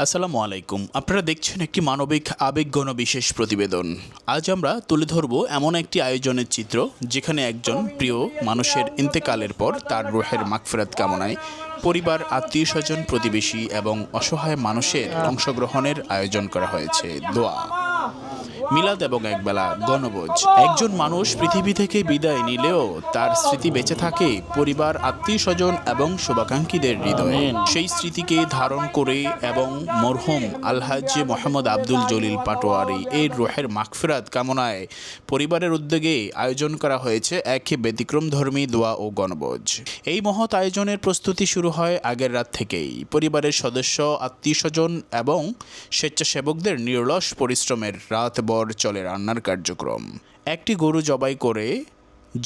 আসসালামু আলাইকুম। আপনারা দেখছেন একটি মানবিক আবেগঘন বিশেষ প্রতিবেদন। আজ আমরা তুলে ধরব এমন একটি আয়োজনের চিত্র যেখানে একজন প্রিয় মানুষের ইন্তেকালের পর তার রূহের মাগফিরাত কামনায় পরিবার, আত্মীয়স্বজন, প্রতিবেশী এবং অসহায় মানুষের অংশগ্রহণের আয়োজন করা হয়েছে। দোয়া, মিলাদ এবং একবেলা গণভোজ। একজন মানুষ পৃথিবী থেকে বিদায় নিলেও তার স্মৃতি বেঁচে থাকে পরিবার, আত্মীয়স্বজন এবং শুভাকাঙ্ক্ষীদের হৃদয়ে। সেই স্মৃতিকে ধারণ করে এবং মরহুম আলহাজ মোহাম্মদ আব্দুল জলিল পাটোয়ারি এর রূহের মাগফিরাত কামনায় পরিবারের উদ্যোগে আয়োজন করা হয়েছে এক ব্যতিক্রমধর্মী দোয়া ও গণভোজ। এই মহৎ আয়োজনের প্রস্তুতি শুরু হয় আগের রাত থেকেই। পরিবারের সদস্য, আত্মীয়স্বজন এবং স্বেচ্ছাসেবকদের নিরলস পরিশ্রমের রাতভর চলে রান্নার কার্যক্রম। একটি গরু জবাই করে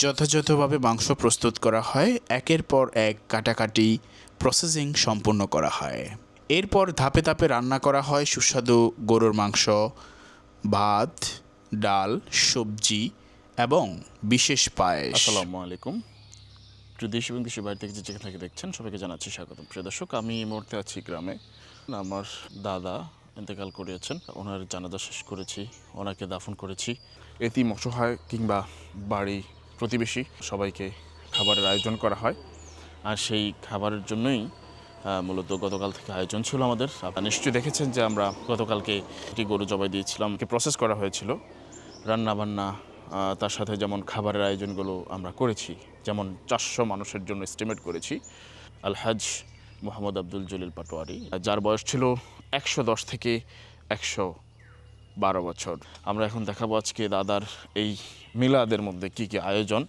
যথাযথভাবে মাংস প্রস্তুত করা হয়। একের পর এক কাটাকাটি প্রসেসিং সম্পূর্ণ করা হয়। এরপর ধাপে ধাপে রান্না করা হয় সুস্বাদু গরুর মাংস, ভাত, ডাল, সবজি এবং বিশেষ পায়েস। আসসালামু আলাইকুম। প্রিয় দেশ এবং দেশের বাইরে থেকে যেখান থেকে দেখছেন সবাইকে জানাচ্ছি স্বাগতম। প্রিয় দর্শক, আমি এই মুহূর্তে আছি গ্রামে। আমার দাদা ইন্তেকাল করিয়েছেন, ওনার জানাজা শেষ করেছি, ওনাকে দাফন করেছি। এতিম, অসহায় কিংবা বাড়ি প্রতিবেশী সবাইকে খাবারের আয়োজন করা হয়। আর সেই খাবারের জন্যই মূলত গতকাল থেকে আয়োজন ছিল আমাদের। আপনারা নিশ্চয়ই দেখেছেন যে আমরা গতকালকে একটি গরু জবাই দিয়েছিলাম, প্রসেস করা হয়েছিল, রান্নাবান্না তার সাথে যেমন খাবারের আয়োজনগুলো আমরা করেছি, যেমন 400 মানুষের জন্য এস্টিমেট করেছি। আলহাজ মোহাম্মদ আব্দুল জলিল পাটোয়ারি, যার বয়স ছিল 110 থেকে 112 বছর। আমরা এখন দেখাবো আজকে দাদার এই মিলাদের মধ্যে কী কী আয়োজন,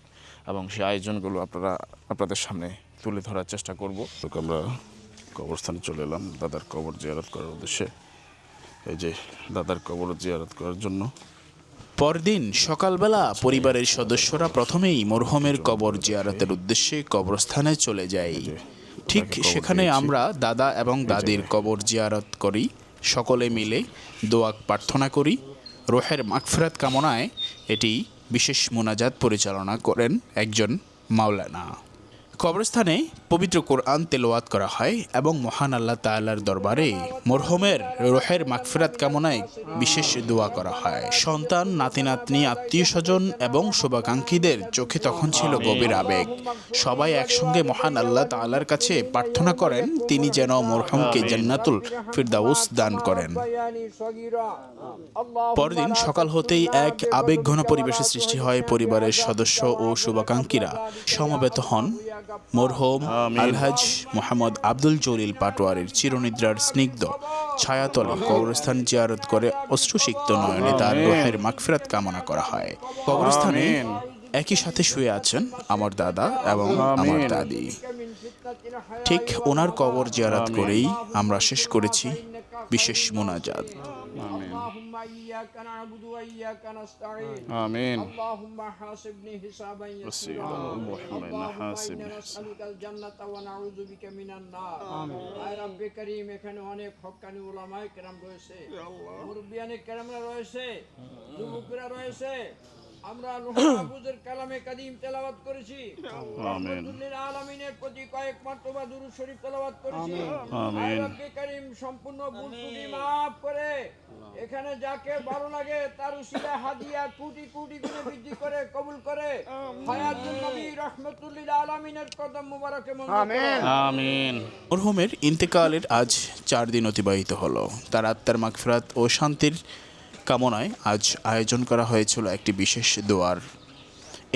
এবং সেই আয়োজনগুলো আপনাদের সামনে তুলে ধরার চেষ্টা করব। তো আমরা কবরস্থানে চলে এলাম দাদার কবর জিয়ারত করার উদ্দেশ্যে। এই যে দাদার কবর জিয়ারত করার জন্য। পরদিন সকালবেলা পরিবারের সদস্যরা প্রথমেই মরহুমের কবর জিয়ারতের উদ্দেশ্যে কবরস্থানে চলে যায়। ঠিক সেখানে আমরা দাদা এবং দাদির কবর জিয়ারত করি। সকলে মিলে দোয়া প্রার্থনা করি। রূহের মাগফিরাত কামনায় এটি বিশেষ মুনাজাত পরিচালনা করেন একজন মাওলানা। কবরস্থানে পবিত্র কোরআন তেলাওয়াত করা হয় এবং মহান আল্লাহ তাআলার দরবারে মরহুমের রূহের মাগফিরাত কামনায় বিশেষ দোয়া করা হয়। সন্তান, নাতি নাতনি, আত্মীয়স্বজন এবং শুভাকাঙ্ক্ষীদের চোখে তখন ছিল গভীর আবেগ। সবাই একসঙ্গে মহান আল্লাহ তাআলার কাছে প্রার্থনা করেন তিনি যেন মরহুমকে জান্নাতুল ফিরদাউস দান করেন। পরদিন সকাল হতেই এক আবেগঘন পরিবেশের সৃষ্টি হয়। পরিবারের সদস্য ও শুভাকাঙ্ক্ষীরা সমবেত হন মরহুম আলহাজ মোহাম্মদ আব্দুল জলিল পাটোয়ারির চিরনিদ্রার স্নিগ্ধ ছায়াতলে কবরস্থান জিয়ারত করে অশ্রুসিক্ত নয়নে তার রূহের মাগফিরাত কামনা করা হয়। কবরস্থানে একই সাথে শুয়ে আছেন আমার দাদা এবং আমার দাদি। ঠিক ওনার কবর জিয়ারত করেই আমরা শেষ করেছি বিশেষ মুনাজাত। আমিন। اللهم حاسبني حسابا يسيرا اللهم إنا نسألك الجنة ونعوذ بك من النار আয় রব্বে করিম। এখানে অনেক হক্কানি উলামায়ে কেরাম রয়েছে, মুরব্বিয়ানে কেরামরা রয়েছে, যুবকরা রয়েছে। আমরা রুহুল মাহফুজের কালামে কাদিম তেলাওয়াত করেছি, রহমাতুল্লিল আলামিনের প্রতি কয়েক মারতবা দুরূদ শরীফ তেলাওয়াত করেছি। আয় রব্বে করিম সম্পূর্ণ ভুল ত্রুটি মাফ করে এখানে যাকে ভালো লাগে তার উসিলায় হাদিয়া কোটি কোটি গুণে বৃদ্ধি করে কবুল করে হায়াতুন নবী রহমাতুল্লিল আলামিনের কদম মুবারকে মঞ্জুর করুন। আমিন। মরহুমের ইন্তেকালের আজ 4 দিন অতিবাহিত হলো। তার আত্মার মাগফিরাত ও শান্তির কামনায় আজ আয়োজন করা হয়েছিল একটি বিশেষ দোয়ার।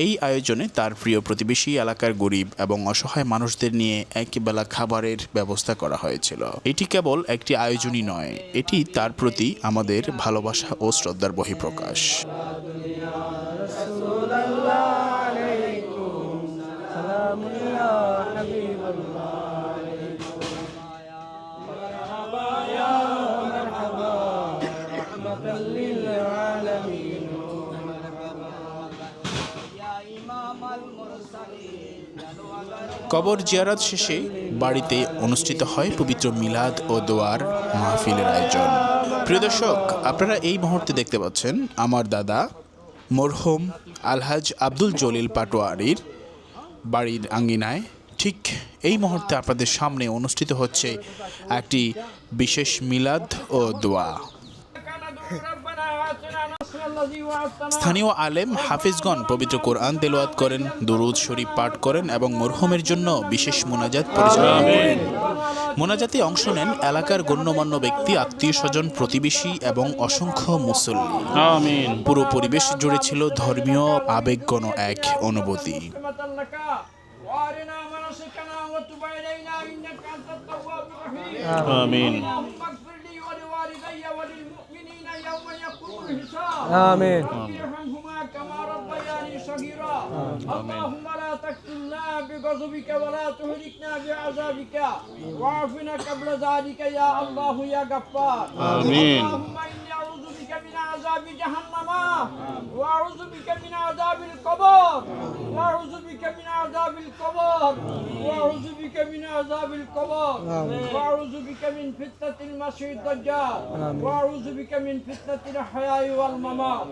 এই আয়োজনে তার প্রিয় প্রতিবেশী, এলাকার গরিব এবং অসহায় মানুষদের নিয়ে একবেলা খাবারের ব্যবস্থা করা হয়েছিল। এটি কেবল একটি আয়োজনই নয়, এটি তার প্রতি আমাদের ভালোবাসা ও শ্রদ্ধার বহিঃপ্রকাশ। কবর জিয়ারত শেষে বাড়িতে অনুষ্ঠিত হয় পবিত্র মিলাদ ও দোয়ার মাহফিলের আয়োজন। প্রিয় দর্শক, আপনারা এই মুহূর্তে দেখতে পাচ্ছেন আমার দাদা মরহুম আলহাজ আব্দুল জলিল পাটোয়ারির বাড়ির আঙ্গিনায় ঠিক এই মুহূর্তে আপনাদের সামনে অনুষ্ঠিত হচ্ছে একটি বিশেষ মিলাদ ও দোয়া। স্থানীয় আলেম হাফিজগণ পবিত্র কোরআন তেলাওয়াত করেন, দুরূদ শরীফ পাঠ করেন এবং মরহুমের জন্য বিশেষ মোনাজাত পরিচালনা করেন। মোনাজাতে অংশ নেন এলাকার গণ্যমান্য ব্যক্তি, আত্মীয় স্বজন, প্রতিবেশী এবং অসংখ্য মুসল্লি। আমিন। পুরো পরিবেশ জুড়ে ছিল ধর্মীয় আবেগঘন এক অনুভূতি। আমিন। آمين ارحمهما كما ربياني صغيرا اللهم لا تقتلنا بغضبك ولا تهلكنا بعذابك واعفنا قبل ذلك يا الله يا غفار آمين. اللهم إني أعوذ بك من عذاب جهنم وأعوذ بك من عذاب القبر وأعوذ بك من عذاب القبر وأعوذ بك من عذاب القبر وأعوذ بك من فتنة المسيح الدجال وأعوذ بك من فتنة الحياة والممات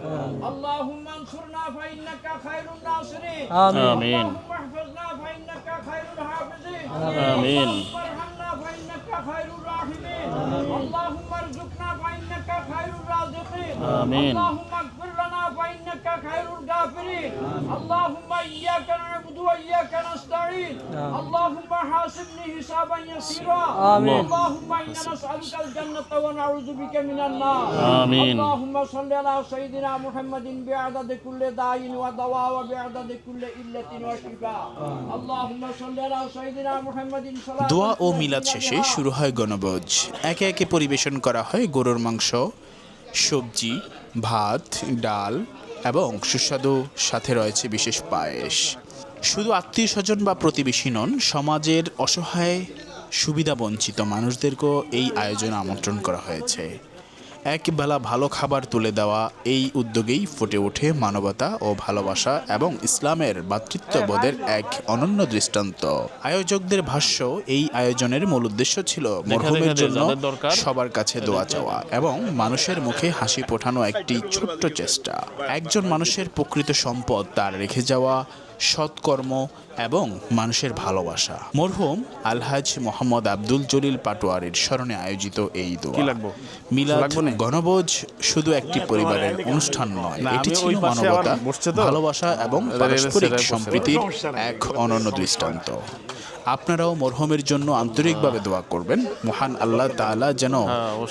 اللهم انصرنا فإنك خير الناصرين آمين. اللهم احفظنا فإنك خير الحافظين آمين. اللهم ارحمنا فإنك خير الراحمين اللهم ارزقنا فإنك خير الرازقين آمين. اللهم اغفر لنا فإنك خير الغافرين اللهم إياك نعبد وإياك نستعين اللهم حاسبني حسابا يسيرا آمين. اللهم إنا نسألك الجنة ونعوذ بك من النار آمين. اللهم صل على سيدنا محمد بعدد كل داء ودواء وبعدد كل إلة وشفاء اللهم صل على سيدنا محمد صلاة দোয়া ও মিলাদ শেষে শুরু হয় গণভোজ। একে একে পরিবেশন করা হয় গরুর মাংস, সবজি, ভাত, ডাল এবং সুস্বাদু সাথে রয়েছে বিশেষ পায়েস। শুধু আত্মীয় স্বজন বা প্রতিবেশী নন, সমাজের অসহায় সুবিধাবঞ্চিত মানুষদেরকেও এই আয়োজনে আমন্ত্রণ করা হয়েছে। একবেলা ভালো খাবার তুলে দেওয়া এই উদ্যোগেই ফুটে ওঠে মানবতা ও ভালোবাসা এবং ইসলামের ভ্রাতৃত্ববোধের এক অনন্য দৃষ্টান্ত। আয়োজকদের ভাষ্য, এই আয়োজনের মূল উদ্দেশ্য ছিল মরহুমের জন্য সবার কাছে দোয়া চাওয়া এবং মানুষের মুখে হাসি ফোটানো একটি ছোট্ট চেষ্টা। একজন মানুষের প্রকৃত সম্পদ তার রেখে যাওয়া সৎকর্ম এবং মানুষের ভালোবাসা। মরহুম আলহাজ মোহাম্মদ আব্দুল জলিল পাটোয়ারির স্মরণে আয়োজিত এই দোয়া মিলাদ গণভোজ শুধু একটি পরিবারের অনুষ্ঠান নয়, এটি ছিল মানবতা, ভালোবাসা এবং পারস্পরিক সম্প্রীতির এক অনন্য দৃষ্টান্ত। আপনারাও মরহুমের জন্য আন্তরিকভাবে দোয়া করবেন, মহান আল্লাহ তাআলা যেন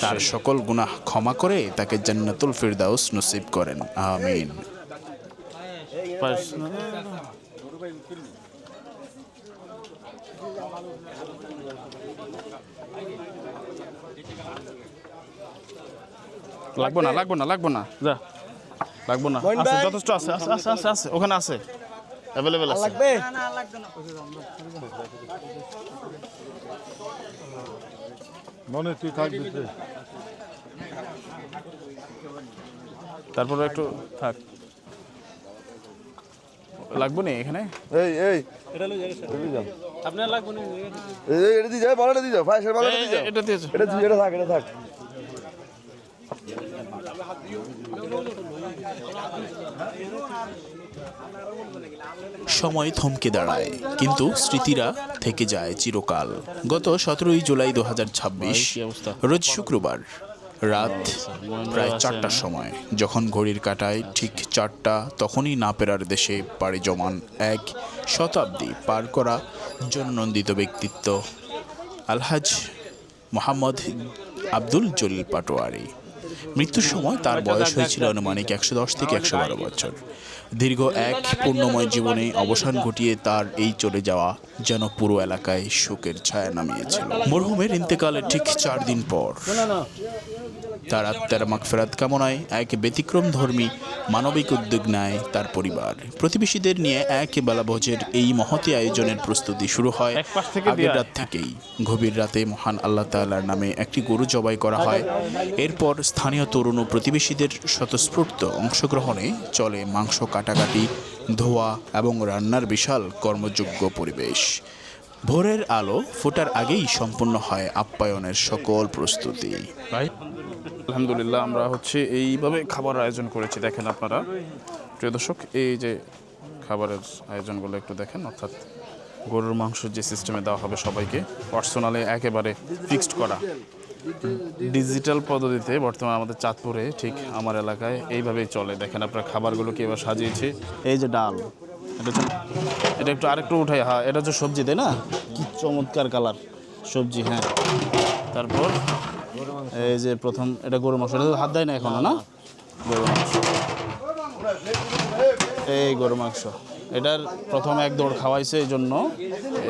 তার সকল গুনাহ ক্ষমা করে তাকে জান্নাতুল ফিরদাউস নসিব করেন। আমিন। লাগবো না যা, লাগবো না, আছে যথেষ্ট আছে, আছে ওখানে আছে, অ্যাভেলেবেল আছে। লাগবে মনে তুই থাকবি তারপরে একটু থাক, লাগবো না এখানে। এই এই আপনার লাগবে না এই এটা দিয়ে যাও, বড়টা দিয়ে যাও, ফাইসের বড়টা দিয়ে যাও, এটা দিয়েছে। এটা থাক, এটা থাক। সময় থমকে দাঁড়ায়, কিন্তু স্মৃতিরা থেকে যায় চিরকাল। গত 17 জুলাই 2026 কি অবস্থা? রোজ শুক্রবার রাত প্রায় 4টার সময়, যখন ঘড়ির কাঁটায় ঠিক 4টা, তখনই না পেরার দেশে পাড়ি জমান এক শতাব্দী পার করা জননন্দিত ব্যক্তিত্ব আলহাজ মোহাম্মদ আব্দুল জলিল পাটোয়ারি। মৃত্যুর সময় তার বয়স হয়েছিল আনুমানিক 110 থেকে 112 বছর। দীর্ঘ এক পূর্ণময় জীবনে অবসান ঘটিয়ে তার এই চলে যাওয়া যেন পুরো এলাকায় শোকের ছায়া নামিয়েছিল। মরহুমের ইন্তেকালের ঠিক 4 দিন পর তার আত্মার মাগফিরাত কামনায় এক ব্যতিক্রম ধর্মী মানবিক উদ্যোগ নেয় তার পরিবার। প্রতিবেশীদের নিয়ে এক বেলা ভোজের এই মহতী আয়োজনের প্রস্তুতি শুরু হয় আগের রাত থেকেই। গভীর রাতে মহান আল্লাহ তাআলার নামে একটি গরু জবাই করা হয়। এরপর স্থানীয় তরুণ ও প্রতিবেশীদের স্বতঃস্ফূর্ত অংশগ্রহণে চলে মাংস কাটাকাটি, ধোয়া এবং রান্নার বিশাল কর্মযোগ্য পরিবেশ। ভোরের আলো ফোটার আগেই সম্পূর্ণ হয় আপ্যায়নের সকল প্রস্তুতি। আলহামদুলিল্লাহ, আমরা এইভাবে খাবার আয়োজন করেছি। দেখেন আপনারা প্রিয় দর্শক, এই যে খাবারের আয়োজনগুলো একটু দেখেন, অর্থাৎ গরুর মাংস যে সিস্টেমে দেওয়া হবে সবাইকে পার্সোনালি একেবারে ফিক্সড করা ডিজিটাল পদ্ধতিতে বর্তমানে আমাদের চাঁদপুরে ঠিক আমার এলাকায় এইভাবেই চলে। দেখেন আপনার খাবারগুলোকে এবার সাজিয়েছি। এই যে ডাল, এটা একটু আরেকটু উঠাই, হ্যাঁ এটা হচ্ছে সবজি তাই না, কি চমৎকার কালার সবজি। হ্যাঁ, তারপর এই যে প্রথম এটা গরু মাংস, এটা তো হাত দেয় না এখনো না, গরু মাংস, এই গরু মাংস এটার প্রথম এক দৌড় খাওয়াইছে এই জন্য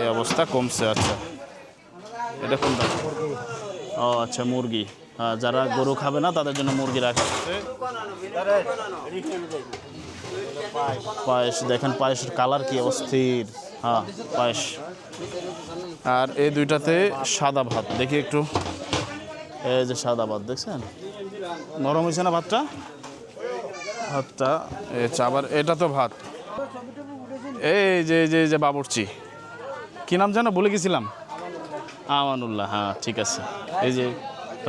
এই অবস্থা কমছে। আচ্ছা এটা কোনটা? ও আচ্ছা মুরগি, হ্যাঁ যারা গরু খাবে না তাদের জন্য মুরগি রাখা আছে। পায়েস দেখেন, পায়েসের কালার কি অস্থির। হ্যাঁ পায়েস। আর এই দুইটাতে সাদা ভাত, দেখি একটু, এই যে সাদা ভাত দেখছেন, নরম হয়েছে না ভাতটা, ভাতটা আবার এটা তো ভাত। এই যে যে যে বাবুর্চি, কি নাম যেন বলে গেছিলাম, আমানুল্লাহ, হ্যাঁ ঠিক আছে। এই যে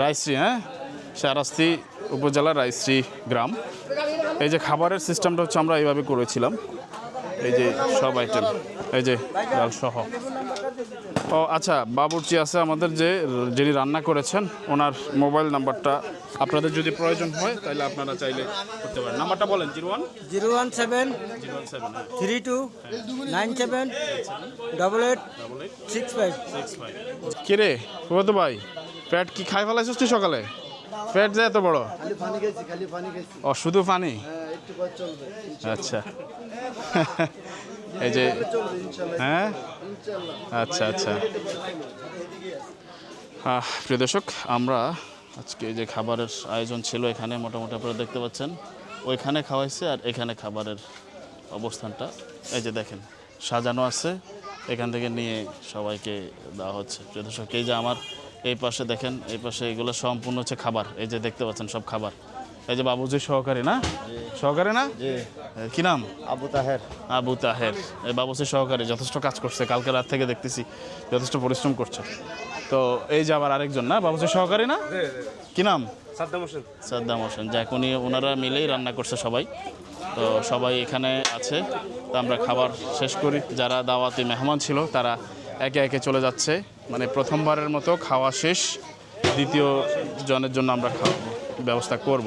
রায়শ্রী, হ্যাঁ শাহরাস্তি উপজেলার রায়শ্রী গ্রাম। এই যে খাবারের সিস্টেমটা হচ্ছে আমরা এইভাবে করেছিলাম, এই যে সব আইটেম, এই যে ডাল সহ। ও আচ্ছা, বাবুর্চি আছে আমাদের, যিনি রান্না করেছেন ওনার মোবাইল নাম্বারটা আপনাদের যদি প্রয়োজন হয় তাহলে আপনারা চাইলে করতে পারেন। নাম্বারটা বলেন। 01732978865। কিরে তো ভাই, পেট কি খাই ফেলাইছিস তুই সকালে? পেট যায় এত বড়? ও শুধু পানি? আচ্ছা এই যে, হ্যাঁ আচ্ছা আচ্ছা। প্রিয় দর্শক, আমরা আজকে যে খাবারের আয়োজন ছিল এখানে মোটামুটি আপনারা দেখতে পাচ্ছেন, ওইখানে খাওয়াইছে আর এখানে খাবারের অবস্থানটা এই যে দেখেন সাজানো আছে, এখান থেকে নিয়ে সবাইকে দেওয়া হচ্ছে। প্রিয় দর্শক, এই যে আমার এই পাশে দেখেন, এই পাশে এগুলো সম্পূর্ণ হচ্ছে খাবার, এই যে দেখতে পাচ্ছেন সব খাবার। এই যে বাবুজি সহকারী না, সহকারী না, কি নাম? আবু তাহের। আবু তাহের, এই বাবুজি সহকারী যথেষ্ট কাজ করছে, কালকে রাত থেকে দেখতেছি যথেষ্ট পরিশ্রম করছে। তো এই যে আবার আরেকজন না, বাবুজি সহকারী না, কি নাম? সাদ্দাম হোসেন। যাক, ওনারা মিলেই রান্না করছে সবাই। তো সবাই এখানে আছে, তো আমরা খাবার শেষ করি। যারা দাওয়াতি মেহমান ছিল তারা একে একে চলে যাচ্ছে, মানে প্রথমবারের মতো খাওয়া শেষ, দ্বিতীয় জনের জন্য আমরা ব্যবস্থা করব।